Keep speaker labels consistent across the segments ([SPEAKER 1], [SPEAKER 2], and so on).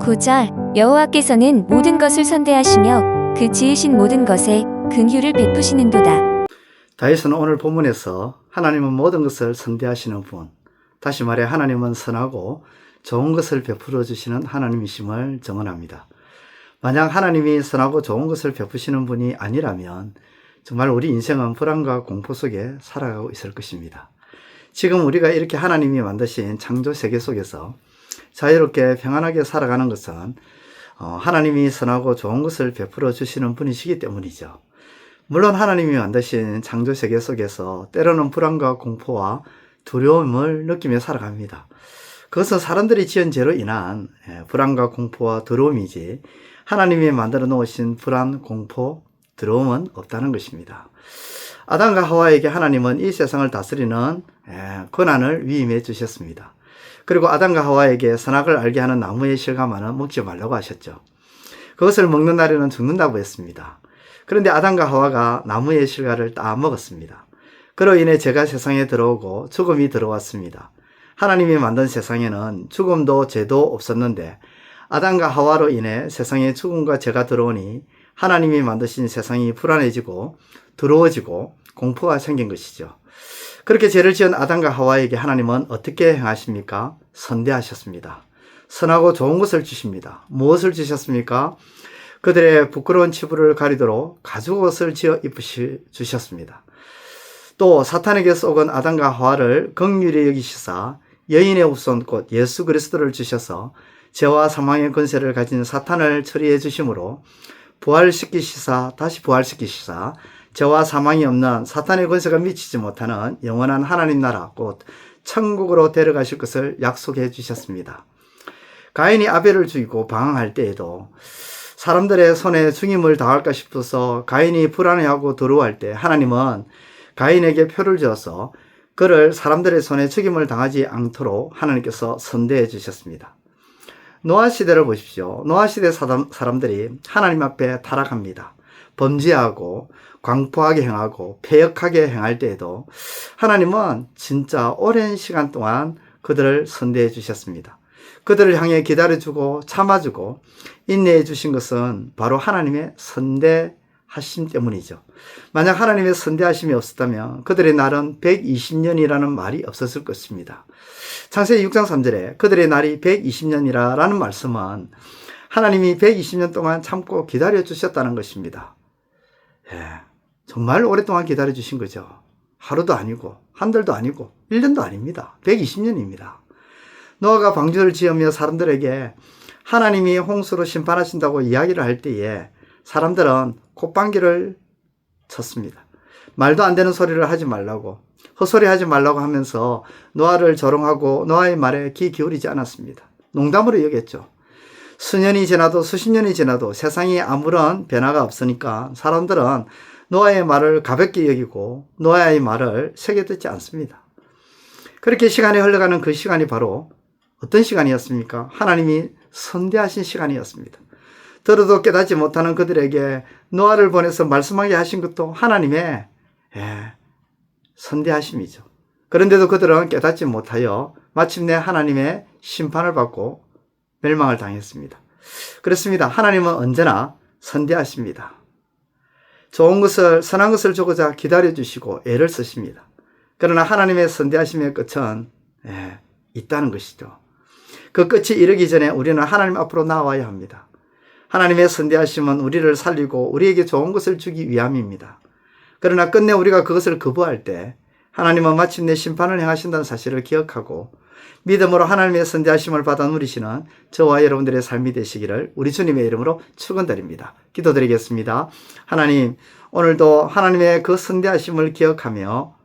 [SPEAKER 1] 9절 여호와께서는 모든 것을 선대하시며 그 지으신 모든 것에 긍휼을 베푸시는도다.
[SPEAKER 2] 다윗은 오늘 본문에서 하나님은 모든 것을 선대하시는 분, 다시 말해 하나님은 선하고 좋은 것을 베풀어 주시는 하나님이심을 증언합니다. 만약 하나님이 선하고 좋은 것을 베푸시는 분이 아니라면 정말 우리 인생은 불안과 공포 속에 살아가고 있을 것입니다. 지금 우리가 이렇게 하나님이 만드신 창조 세계 속에서 자유롭게 평안하게 살아가는 것은 하나님이 선하고 좋은 것을 베풀어 주시는 분이시기 때문이죠. 물론 하나님이 만드신 창조 세계 속에서 때로는 불안과 공포와 두려움을 느끼며 살아갑니다. 그것은 사람들이 지은 죄로 인한 불안과 공포와 두려움이지 하나님이 만들어 놓으신 불안, 공포, 두려움은 없다는 것입니다. 아담과 하와에게 하나님은 이 세상을 다스리는 권한을 위임해 주셨습니다. 그리고 아담과 하와에게 선악을 알게 하는 나무의 실과만은 먹지 말라고 하셨죠. 그것을 먹는 날에는 죽는다고 했습니다. 그런데 아담과 하와가 나무의 실과를 다 먹었습니다. 그로 인해 죄가 세상에 들어오고 죽음이 들어왔습니다. 하나님이 만든 세상에는 죽음도 죄도 없었는데 아담과 하와로 인해 세상에 죽음과 죄가 들어오니 하나님이 만드신 세상이 불안해지고 두려워지고 공포가 생긴 것이죠. 그렇게 죄를 지은 아담과 하와에게 하나님은 어떻게 행하십니까? 선대하셨습니다. 선하고 좋은 것을 주십니다. 무엇을 주셨습니까? 그들의 부끄러운 치부를 가리도록 가죽옷을 지어 주셨습니다. 또 사탄에게 속은 아담과 하와를 긍휼히 여기시사 여인의 우선꽃 예수 그리스도를 주셔서 죄와 사망의 권세를 가진 사탄을 처리해 주심으로 다시 부활시키시사 죄와 사망이 없는 사탄의 권세가 미치지 못하는 영원한 하나님 나라 곧 천국으로 데려가실 것을 약속해 주셨습니다. 가인이 아벨을 죽이고 방황할 때에도 사람들의 손에 죽임을 당할까 싶어서 가인이 불안해하고 두려워할 때 하나님은 가인에게 표를 지어서 그를 사람들의 손에 죽임을 당하지 않도록 하나님께서 선대해 주셨습니다. 노아 시대를 보십시오. 노아 시대 사람들이 하나님 앞에 타락합니다. 범죄하고 광포하게 행하고 패역하게 행할 때에도 하나님은 진짜 오랜 시간 동안 그들을 선대해 주셨습니다. 그들을 향해 기다려주고 참아주고 인내해 주신 것은 바로 하나님의 선대하심 때문이죠. 만약 하나님의 선대하심이 없었다면 그들의 날은 120년이라는 말이 없었을 것입니다. 창세기 6장 3절에 그들의 날이 120년이라는 말씀은 하나님이 120년 동안 참고 기다려 주셨다는 것입니다. 정말 오랫동안 기다려 주신 거죠. 하루도 아니고 한 달도 아니고 1년도 아닙니다. 120년입니다. 노아가 방주를 지으며 사람들에게 하나님이 홍수로 심판하신다고 이야기를 할 때에 사람들은 콧방귀를 쳤습니다. 말도 안 되는 소리를 하지 말라고, 헛소리 하지 말라고 하면서 노아를 조롱하고 노아의 말에 귀 기울이지 않았습니다. 농담으로 여겼죠. 수년이 지나도 수십 년이 지나도 세상에 아무런 변화가 없으니까 사람들은 노아의 말을 가볍게 여기고 노아의 말을 새겨 듣지 않습니다. 그렇게 시간이 흘러가는 그 시간이 바로 어떤 시간이었습니까? 하나님이 선대하신 시간이었습니다. 들어도 깨닫지 못하는 그들에게 노아를 보내서 말씀하게 하신 것도 하나님의 선대하심이죠. 그런데도 그들은 깨닫지 못하여 마침내 하나님의 심판을 받고 멸망을 당했습니다. 그렇습니다. 하나님은 언제나 선대하십니다. 좋은 것을, 선한 것을 주고자 기다려주시고 애를 쓰십니다. 그러나 하나님의 선대하심의 끝은 있다는 것이죠. 그 끝이 이르기 전에 우리는 하나님 앞으로 나와야 합니다. 하나님의 선대하심은 우리를 살리고 우리에게 좋은 것을 주기 위함입니다. 그러나 끝내 우리가 그것을 거부할 때 하나님은 마침내 심판을 행하신다는 사실을 기억하고 믿음으로 하나님의 선대하심을 받아 누리시는 저와 여러분들의 삶이 되시기를 우리 주님의 이름으로 축원드립니다. 기도드리겠습니다. 하나님, 오늘도 하나님의 그 선대하심을 기억하며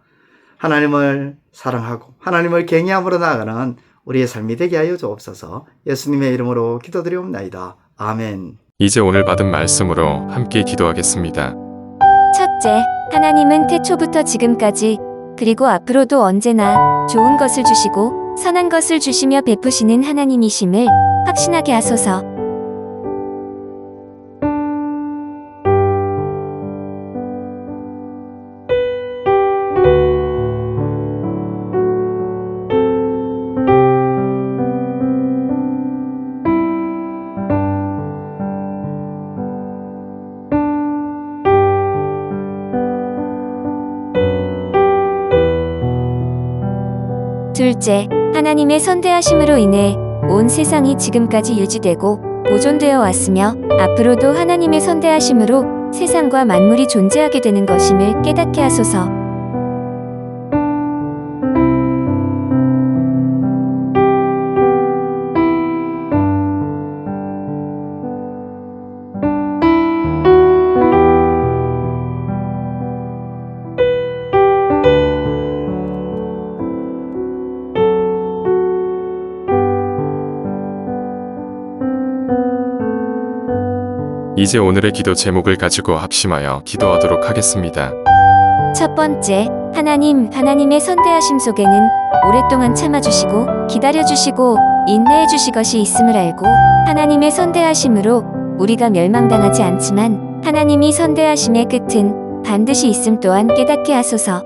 [SPEAKER 2] 하나님을 사랑하고 하나님을 경외함으로 나아가는 우리의 삶이 되게 하여 주옵소서. 예수님의 이름으로 기도드리옵나이다. 아멘.
[SPEAKER 3] 이제 오늘 받은 말씀으로 함께 기도하겠습니다.
[SPEAKER 1] 첫째, 하나님은 태초부터 지금까지 그리고 앞으로도 언제나 좋은 것을 주시고 선한 것을 주시며 베푸시는 하나님이심을 확신하게 하소서. 둘째, 하나님의 선대하심으로 인해 온 세상이 지금까지 유지되고 보존되어 왔으며 앞으로도 하나님의 선대하심으로 세상과 만물이 존재하게 되는 것임을 깨닫게 하소서.
[SPEAKER 3] 이제 오늘의 기도 제목을 가지고 합심하여 기도하도록 하겠습니다.
[SPEAKER 1] 첫 번째, 하나님의 선대하심 속에는 오랫동안 참아주시고 기다려주시고 인내해주시 것이 있음을 알고 하나님의 선대하심으로 우리가 멸망당하지 않지만 하나님이 선대하심의 끝은 반드시 있음 또한 깨닫게 하소서.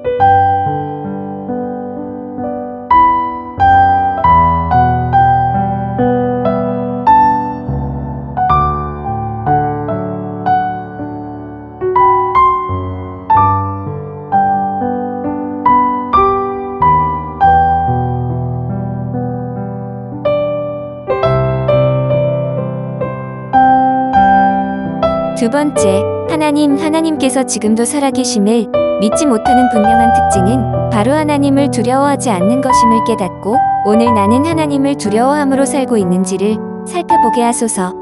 [SPEAKER 1] 두 번째, 하나님께서 지금도 살아계심을 믿지 못하는 분명한 특징은 바로 하나님을 두려워하지 않는 것임을 깨닫고 오늘 나는 하나님을 두려워함으로 살고 있는지를 살펴보게 하소서.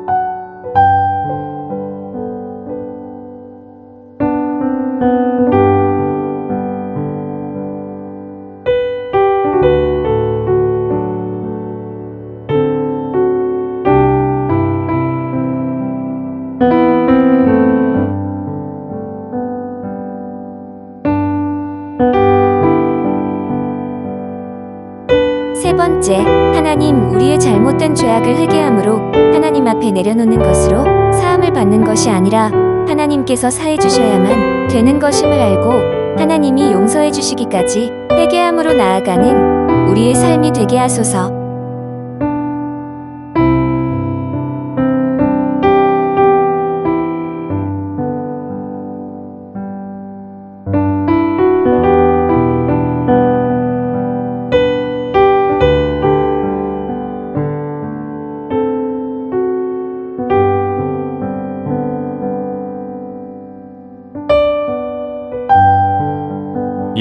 [SPEAKER 1] 세 번째, 우리의 잘못된 죄악을 회개함으로 하나님 앞에 내려놓는 것으로 사함을 받는 것이 아니라 하나님께서 사해 주셔야만 되는 것임을 알고 하나님이 용서해 주시기까지 회개함으로 나아가는 우리의 삶이 되게 하소서.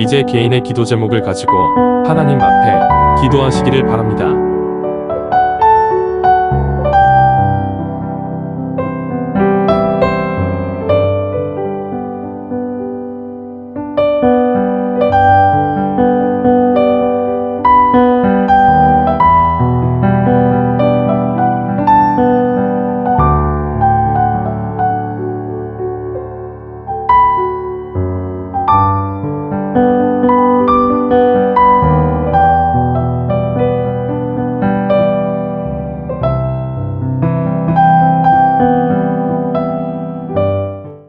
[SPEAKER 4] 이제 개인의 기도 제목을 가지고 하나님 앞에 기도하시기를 바랍니다.